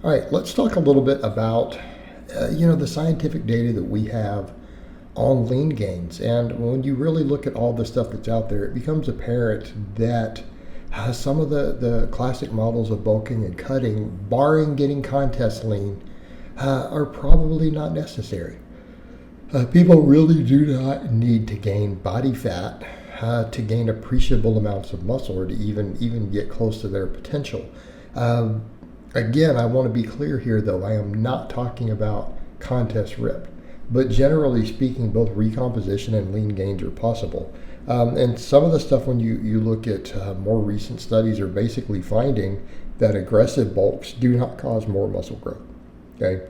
All right, let's talk a little bit about, the scientific data that we have on lean gains. And when you really look at all the stuff that's out there, it becomes apparent that some of the classic models of bulking and cutting, barring getting contest lean, are probably not necessary. People really do not need to gain body fat to gain appreciable amounts of muscle or to even get close to their potential. Again, I want to be clear here, though. I am not talking about contest rip, but generally speaking, both recomposition and lean gains are possible. And some of the stuff, when you look at more recent studies, are basically finding that aggressive bulks do not cause more muscle growth. Okay.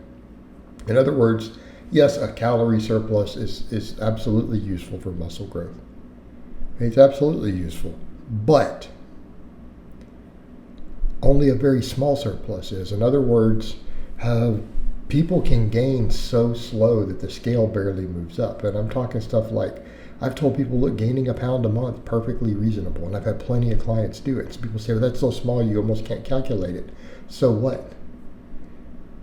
In other words, yes, a calorie surplus is absolutely useful for muscle growth. It's absolutely useful, but only a very small surplus is. In other words, people can gain so slow that the scale barely moves up. And I'm talking stuff like, I've told people, look, gaining a pound a month, perfectly reasonable. And I've had plenty of clients do it. So people say, well, that's so small, you almost can't calculate it. So what?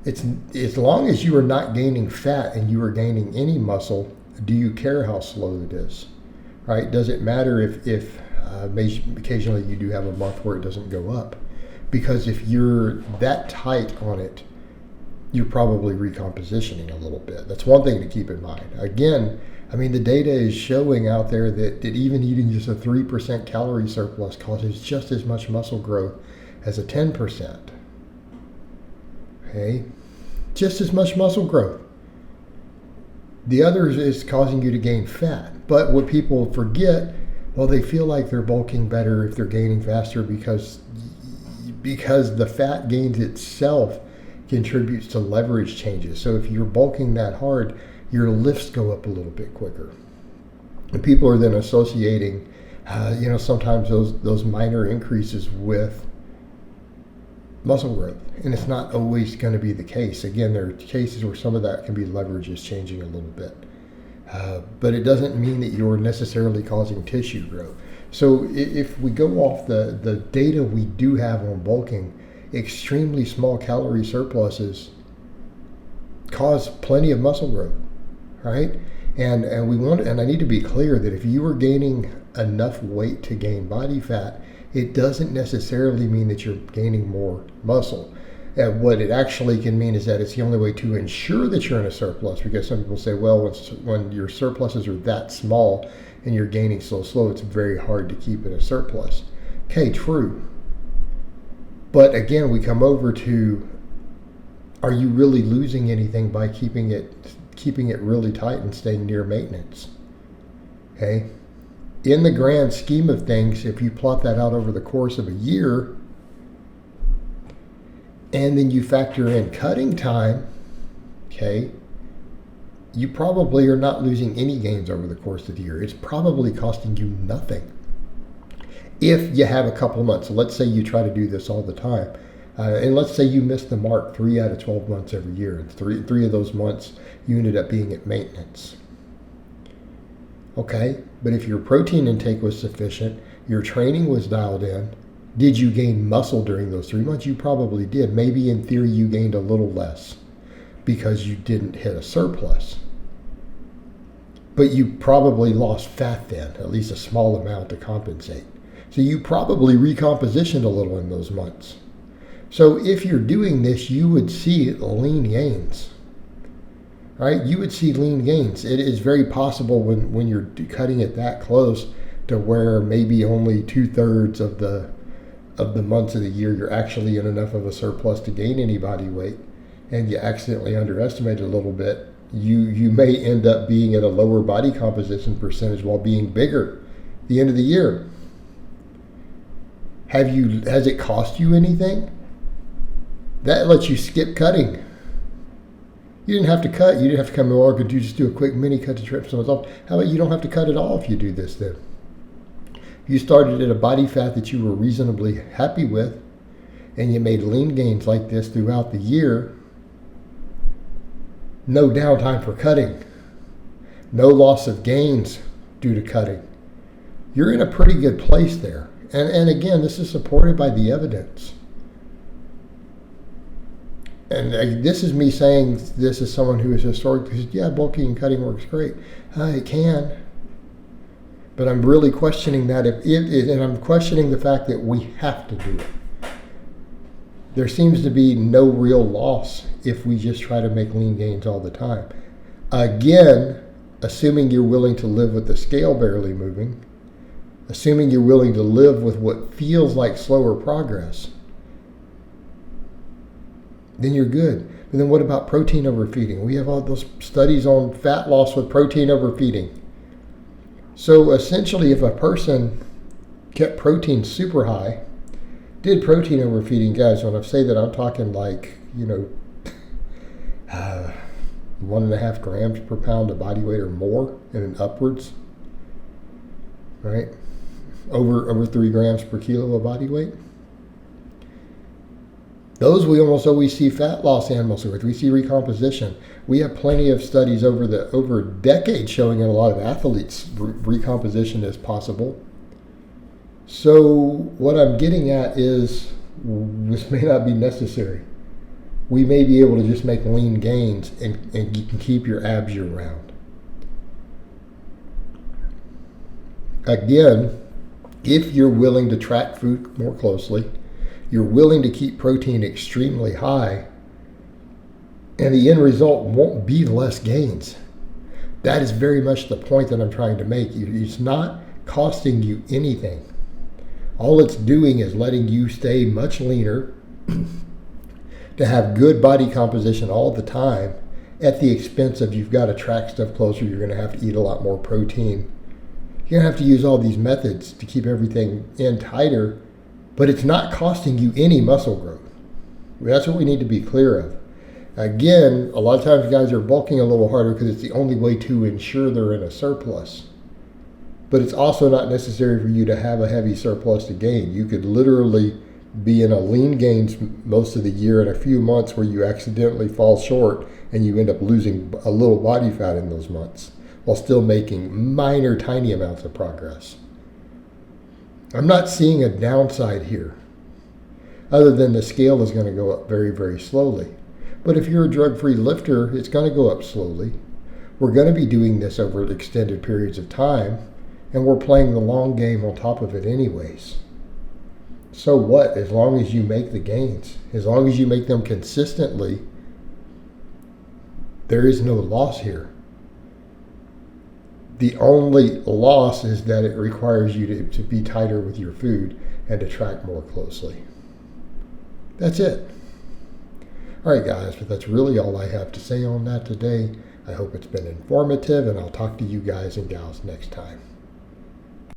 It's as long as you are not gaining fat and you are gaining any muscle, do you care how slow it is? Right? Does it matter if occasionally you do have a month where it doesn't go up? Because if you're that tight on it, you're probably recompositioning a little bit. That's one thing to keep in mind. Again, I mean, the data is showing out there that even eating just a 3% calorie surplus causes just as much muscle growth as a 10%. Okay? Just as much muscle growth. The other is causing you to gain fat. But what people forget, well, they feel like they're bulking better if they're gaining faster because the fat gains itself contributes to leverage changes. So if you're bulking that hard, your lifts go up a little bit quicker. And people are then associating, sometimes those minor increases with muscle growth. And it's not always going to be the case. Again, there are cases where some of that can be leverage is changing a little bit. But it doesn't mean that you're necessarily causing tissue growth. So if we go off the data we do have on bulking, extremely small calorie surpluses cause plenty of muscle growth, right? And I need to be clear that if you are gaining enough weight to gain body fat, it doesn't necessarily mean that you're gaining more muscle. What it actually can mean is that it's the only way to ensure that you're in a surplus, because some people say, well, when your surpluses are that small and you're gaining so slow, it's very hard to keep it a surplus. Okay, true. But again, we come over to, are you really losing anything by keeping it really tight and staying near maintenance? Okay. In the grand scheme of things, if you plot that out over the course of a year, and then you factor in cutting time, okay, you probably are not losing any gains over the course of the year. It's probably costing you nothing. If you have a couple of months, so let's say you try to do this all the time, and let's say you miss the mark 3 out of 12 months every year, and three of those months you ended up being at maintenance. Okay, but if your protein intake was sufficient, your training was dialed in, did you gain muscle during those 3 months? You probably did. Maybe in theory you gained a little less because you didn't hit a surplus. But you probably lost fat then, at least a small amount to compensate. So you probably recompositioned a little in those months. So if you're doing this, you would see lean gains. Right? You would see lean gains. It is very possible when you're cutting it that close to where maybe only 2/3 of the months of the year you're actually in enough of a surplus to gain any body weight, and you accidentally underestimate it a little bit, you may end up being at a lower body composition percentage while being bigger at the end of the year. Has it cost you anything? That lets you skip cutting. You didn't have to cut. You didn't have to come to work and just do a quick mini cut to trim someone's off. How about you don't have to cut at all if you do this then? You started at a body fat that you were reasonably happy with, and you made lean gains like this throughout the year. No downtime for cutting. No loss of gains due to cutting. You're in a pretty good place there. And again, this is supported by the evidence. And this is me saying this as someone who is historically said, yeah, bulking and cutting works great. It can. But I'm really questioning that and I'm questioning the fact that we have to do it. There seems to be no real loss if we just try to make lean gains all the time. Again, assuming you're willing to live with the scale barely moving, assuming you're willing to live with what feels like slower progress, then you're good. But then what about protein overfeeding? We have all those studies on fat loss with protein overfeeding. So essentially, if a person kept protein super high, did protein overfeeding, guys, when I say that, I'm talking like, 1.5 grams per pound of body weight or more and upwards, right? Over 3 grams per kilo of body weight. Those we almost always see fat loss animals with. We see recomposition. We have plenty of studies over decades showing in a lot of athletes recomposition is possible. So what I'm getting at is this may not be necessary. We may be able to just make lean gains and you can keep your abs year round. Again, if you're willing to track food more closely, you're willing to keep protein extremely high, and the end result won't be less gains. That is very much the point that I'm trying to make. It's not costing you anything. All it's doing is letting you stay much leaner, to have good body composition all the time, at the expense of you've got to track stuff closer, you're going to have to eat a lot more protein. You're going to have to use all these methods to keep everything in tighter, but it's not costing you any muscle growth. That's what we need to be clear of. Again, a lot of times guys are bulking a little harder because it's the only way to ensure they're in a surplus. But it's also not necessary for you to have a heavy surplus to gain. You could literally be in a lean gains most of the year in a few months where you accidentally fall short and you end up losing a little body fat in those months while still making minor, tiny amounts of progress. I'm not seeing a downside here, other than the scale is going to go up very, very slowly. But if you're a drug-free lifter, it's going to go up slowly. We're going to be doing this over extended periods of time, and we're playing the long game on top of it anyways. So what? As long as you make the gains, as long as you make them consistently, there is no loss here. The only loss is that it requires you to be tighter with your food and to track more closely. That's it. All right, guys, but that's really all I have to say on that today. I hope it's been informative, and I'll talk to you guys and gals next time.